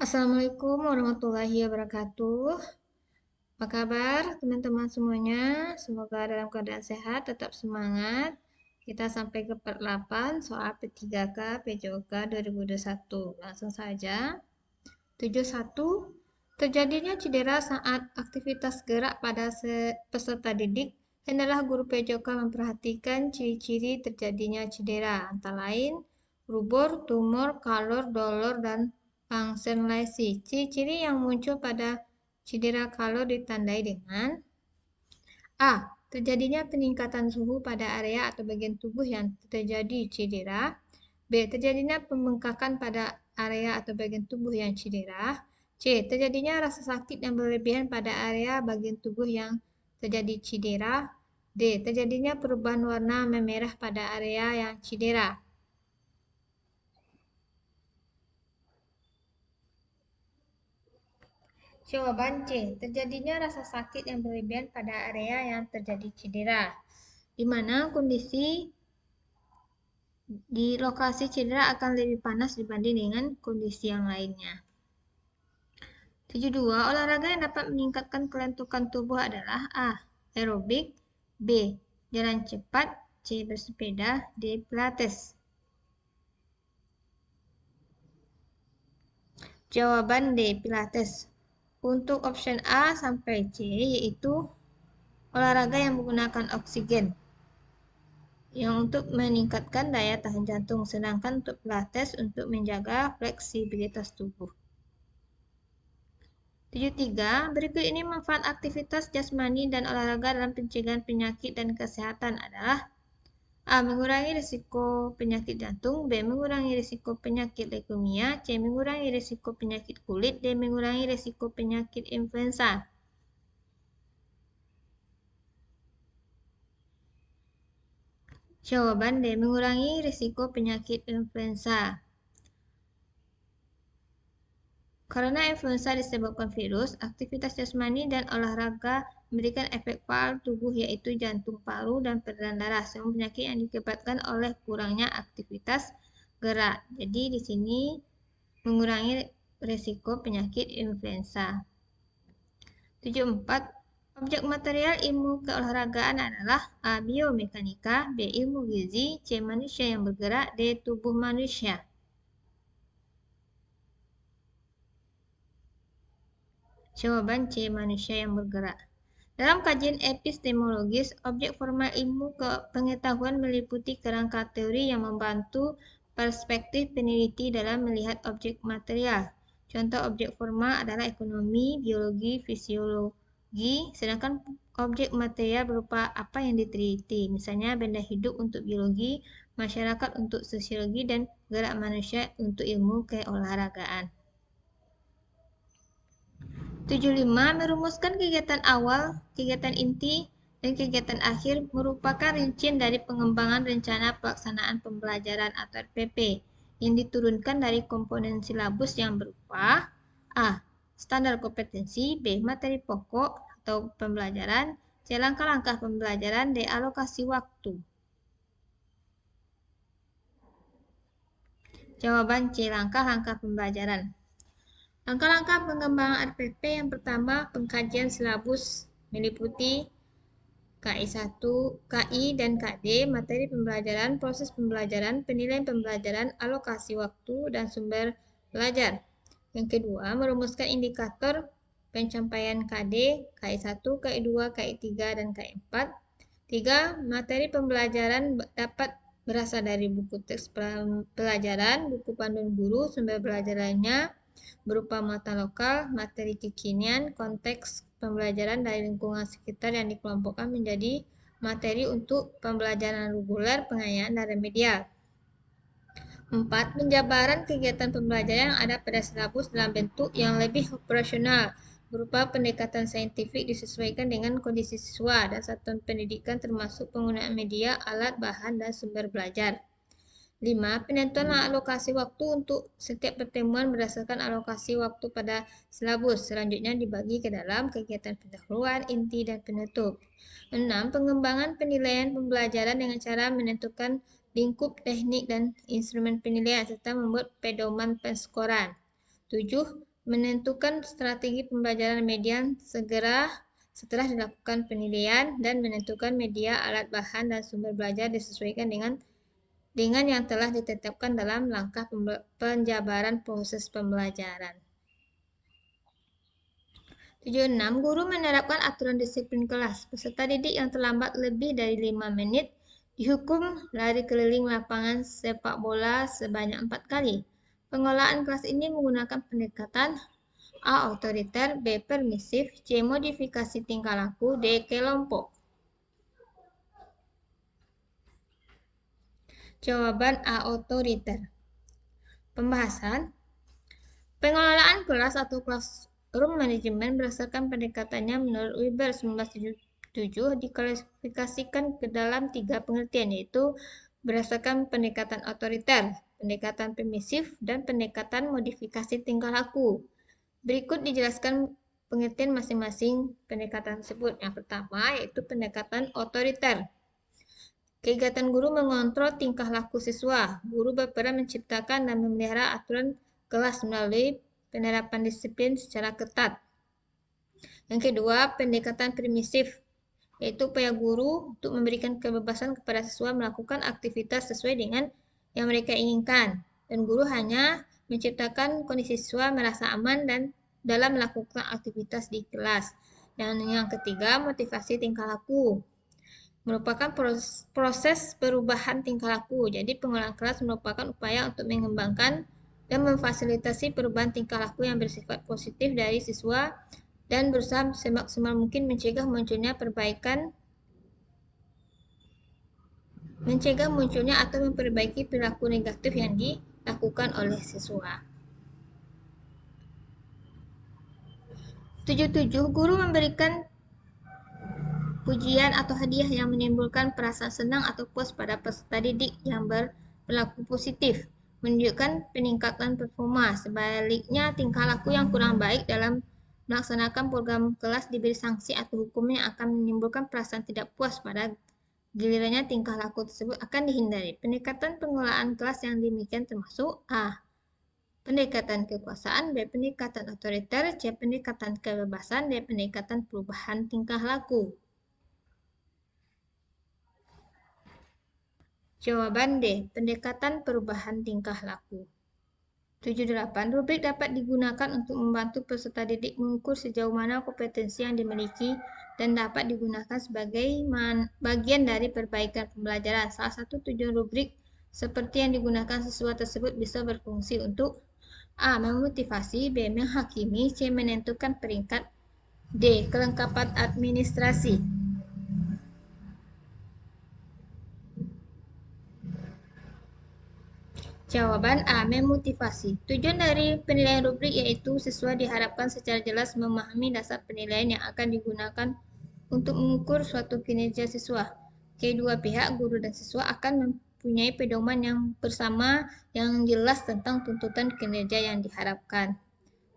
Assalamualaikum warahmatullahi wabarakatuh. Apa kabar teman-teman semuanya? Semoga dalam keadaan sehat, tetap semangat. Kita sampai ke part 8 soal P3K PJOK 2021. Langsung saja. 71. Terjadinya cedera saat aktivitas gerak pada peserta didik. Hendaklah guru PJOK memperhatikan ciri-ciri terjadinya cedera, antara lain rubor, tumor, kalor, dolor, dan pangsen lesi. Ciri-ciri yang muncul pada cedera kalor ditandai dengan A. Terjadinya peningkatan suhu pada area atau bagian tubuh yang terjadi cedera. B. Terjadinya pembengkakan pada area atau bagian tubuh yang cedera. C. Terjadinya rasa sakit yang berlebihan pada area bagian tubuh yang terjadi cedera. D. Terjadinya perubahan warna memerah pada area yang cedera. Jawaban C. Terjadinya rasa sakit yang berlebihan pada area yang terjadi cedera, di mana kondisi di lokasi cedera akan lebih panas dibanding dengan kondisi yang lainnya. 72. Olahraga yang dapat meningkatkan kelentukan tubuh adalah A. Aerobik, B. Jalan cepat, C. Bersepeda, D. Pilates. Jawaban D. Pilates. Untuk option A sampai C yaitu olahraga yang menggunakan oksigen yang untuk meningkatkan daya tahan jantung, sedangkan untuk Pilates untuk menjaga fleksibilitas tubuh. 73. Berikut ini manfaat aktivitas jasmani dan olahraga dalam pencegahan penyakit dan kesehatan adalah A. Mengurangi risiko penyakit jantung, B. Mengurangi risiko penyakit leukemia, C. Mengurangi risiko penyakit kulit, D. Mengurangi risiko penyakit influenza. Jawaban D. Mengurangi risiko penyakit influenza. Karena influenza disebabkan virus, aktivitas jasmani dan olahraga memberikan efek faal tubuh yaitu jantung, paru, dan peredaran darah. Semua penyakit yang disebabkan oleh kurangnya aktivitas gerak. Jadi di sini mengurangi risiko penyakit influenza. 74. Objek material ilmu keolahragaan adalah A. Biomekanika, B. Ilmu gizi, C. Manusia yang bergerak, D. Tubuh manusia. Jawaban C. Manusia yang bergerak. Dalam kajian epistemologis, objek formal ilmu pengetahuan meliputi kerangka teori yang membantu perspektif peneliti dalam melihat objek material. Contoh objek formal adalah ekonomi, biologi, fisiologi, sedangkan objek material berupa apa yang diteliti, misalnya benda hidup untuk biologi, masyarakat untuk sosiologi, dan gerak manusia untuk ilmu keolahragaan. 75. Merumuskan kegiatan awal, kegiatan inti, dan kegiatan akhir merupakan rincian dari pengembangan rencana pelaksanaan pembelajaran atau RPP yang diturunkan dari komponen silabus yang berupa A. Standar kompetensi, B. Materi pokok atau pembelajaran, C. Langkah-langkah pembelajaran, D. Alokasi waktu. Jawaban C. Langkah-langkah pembelajaran. Langkah-langkah pengembangan RPP yang pertama, pengkajian silabus meliputi KI1, KI, dan KD, materi pembelajaran, proses pembelajaran, penilaian pembelajaran, alokasi waktu, dan sumber belajar. Yang kedua, merumuskan indikator pencapaian KD, KI1, KI2, KI3, dan KI4. 3. Materi pembelajaran dapat berasal dari buku teks pelajaran, buku panduan guru, sumber belajarannya berupa mata lokal, materi kekinian, konteks pembelajaran dari lingkungan sekitar yang dikelompokkan menjadi materi untuk pembelajaran reguler, pengayaan, dan remedial. 4. Penjabaran kegiatan pembelajaran yang ada pada silabus dalam bentuk yang lebih operasional, berupa pendekatan saintifik disesuaikan dengan kondisi siswa dan satuan pendidikan termasuk penggunaan media, alat, bahan, dan sumber belajar. 5. Penentuan alokasi waktu untuk setiap pertemuan berdasarkan alokasi waktu pada silabus. Selanjutnya dibagi ke dalam kegiatan pendahuluan, inti, dan penutup. 6. Pengembangan penilaian pembelajaran dengan cara menentukan lingkup teknik dan instrumen penilaian serta membuat pedoman penskoran. 7. menentukan strategi pembelajaran median segera setelah dilakukan penilaian dan menentukan media, alat, bahan, dan sumber belajar disesuaikan dengan yang telah ditetapkan dalam langkah penjabaran proses pembelajaran. 76. Guru menerapkan aturan disiplin kelas. Peserta didik yang terlambat lebih dari 5 menit dihukum lari keliling lapangan sepak bola sebanyak 4 kali. Pengelolaan kelas ini menggunakan pendekatan A. Otoriter, B. Permisif, C. Modifikasi tingkah laku, D. Kelompok. Jawaban A. Otoriter. Pembahasan. Pengelolaan kelas atau classroom management berdasarkan pendekatannya menurut Weber 1977 diklasifikasikan ke dalam 3 pengertian, yaitu berdasarkan pendekatan otoriter, pendekatan permisif, dan pendekatan modifikasi tingkah laku. Berikut dijelaskan pengertian masing-masing pendekatan tersebut. Yang pertama yaitu pendekatan otoriter. Kegiatan guru mengontrol tingkah laku siswa. Guru berperan menciptakan dan memelihara aturan kelas melalui penerapan disiplin secara ketat. Yang kedua, pendekatan permisif, yaitu upaya guru untuk memberikan kebebasan kepada siswa melakukan aktivitas sesuai dengan yang mereka inginkan. Dan guru hanya menciptakan kondisi siswa merasa aman dan dalam melakukan aktivitas di kelas. Dan yang ketiga, motivasi tingkah laku. Merupakan proses perubahan tingkah laku. Jadi pengelolaan kelas merupakan upaya untuk mengembangkan dan memfasilitasi perubahan tingkah laku yang bersifat positif dari siswa dan berusaha semaksimal mungkin mencegah munculnya atau memperbaiki perilaku negatif yang dilakukan oleh siswa. 77. Guru memberikan pujian atau hadiah yang menimbulkan perasaan senang atau puas pada peserta didik yang berperilaku positif, menunjukkan peningkatan performa. Sebaliknya, tingkah laku yang kurang baik dalam melaksanakan program kelas diberi sanksi atau hukuman yang akan menimbulkan perasaan tidak puas pada gilirannya tingkah laku tersebut akan dihindari. Pendekatan pengelolaan kelas yang demikian termasuk A. Pendekatan kekuasaan, B. Pendekatan otoriter, C. Pendekatan kebebasan, D. Pendekatan perubahan tingkah laku. Jawaban D. Pendekatan perubahan tingkah laku. 78. Rubrik dapat digunakan untuk membantu peserta didik mengukur sejauh mana kompetensi yang dimiliki dan dapat digunakan sebagai bagian dari perbaikan pembelajaran. Salah satu tujuan rubrik seperti yang digunakan siswa tersebut bisa berfungsi untuk A. Memotivasi, B. Menghakimi, C. Menentukan peringkat, D. Kelengkapan administrasi. Jawaban A. Memotivasi. Tujuan dari penilaian rubrik yaitu siswa diharapkan secara jelas memahami dasar penilaian yang akan digunakan untuk mengukur suatu kinerja siswa. Kedua pihak, guru dan siswa, akan mempunyai pedoman yang bersama yang jelas tentang tuntutan kinerja yang diharapkan.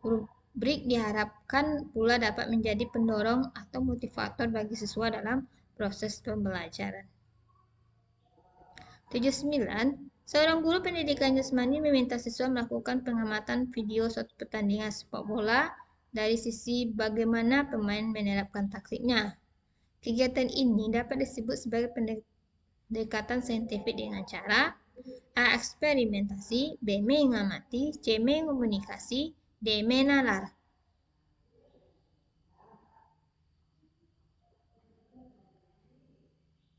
Rubrik diharapkan pula dapat menjadi pendorong atau motivator bagi siswa dalam proses pembelajaran. 79. Seorang guru pendidikan jasmani meminta siswa melakukan pengamatan video suatu pertandingan sepak bola dari sisi bagaimana pemain menerapkan taktiknya. Kegiatan ini dapat disebut sebagai pendekatan saintifik dengan cara A. Eksperimentasi, B. Mengamati, C. Mengomunikasi, D. Menalar.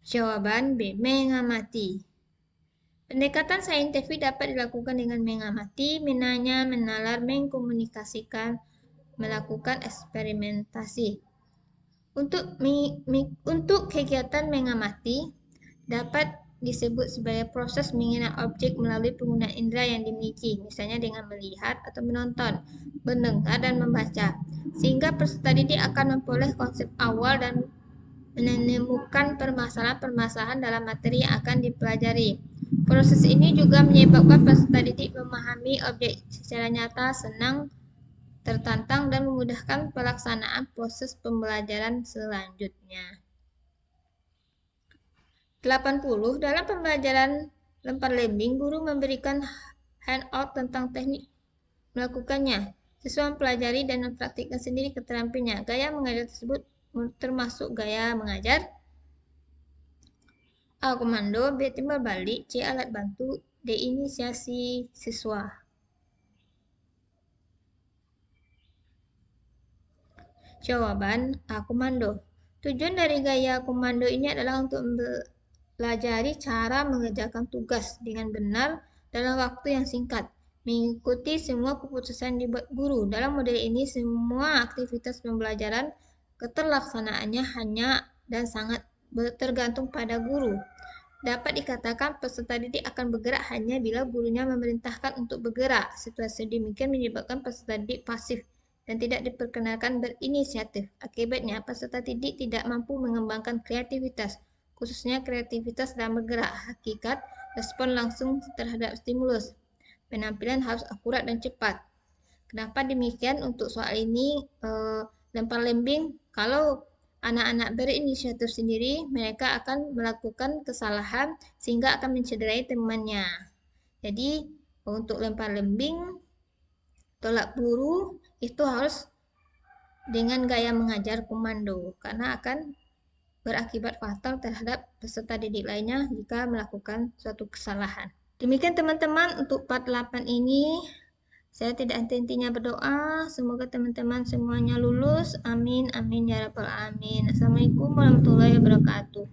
Jawaban B. Mengamati. Pendekatan saintifik dapat dilakukan dengan mengamati, menanya, menalar, mengkomunikasikan, melakukan eksperimentasi. Untuk kegiatan mengamati dapat disebut sebagai proses mengenal objek melalui penggunaan indera yang dimiliki, misalnya dengan melihat atau menonton, mendengar dan membaca, sehingga peserta didik akan memperoleh konsep awal dan menemukan permasalahan-permasalahan dalam materi yang akan dipelajari. Proses ini juga menyebabkan peserta didik memahami objek secara nyata, senang, tertantang, dan memudahkan pelaksanaan proses pembelajaran selanjutnya. 80. Dalam pembelajaran lempar lembing, guru memberikan handout tentang teknik melakukannya. Siswa mempelajari dan mempraktikkan sendiri keterampilannya. Gaya mengajar tersebut termasuk gaya mengajar A. Komando, B. Timbal balik, C. Alat bantu, D. Inisiasi siswa. Jawaban A. Komando. Tujuan dari gaya komando ini adalah untuk mempelajari cara mengerjakan tugas dengan benar dalam waktu yang singkat, mengikuti semua keputusan dibuat guru. Dalam model ini, semua aktivitas pembelajaran keterlaksanaannya hanya dan sangat tergantung pada guru. Dapat dikatakan peserta didik akan bergerak hanya bila gurunya memerintahkan untuk bergerak. Situasi demikian menyebabkan peserta didik pasif dan tidak diperkenalkan berinisiatif. Akibatnya, peserta didik tidak mampu mengembangkan kreativitas, khususnya kreativitas dalam bergerak. Hakikat, respon langsung terhadap stimulus. Penampilan harus akurat dan cepat. Kenapa demikian? Untuk soal ini, lempar lembing, kalau anak-anak berinisiatif sendiri, mereka akan melakukan kesalahan sehingga akan mencederai temannya. Jadi, untuk lempar lembing, tolak peluru, itu harus dengan gaya mengajar komando, karena akan berakibat fatal terhadap peserta didik lainnya jika melakukan suatu kesalahan. Demikian teman-teman untuk part 8 ini. Saya tidak henti-hentinya berdoa, semoga teman-teman semuanya lulus. Amin, amin, ya rabbal alamin. Assalamualaikum warahmatullahi wabarakatuh.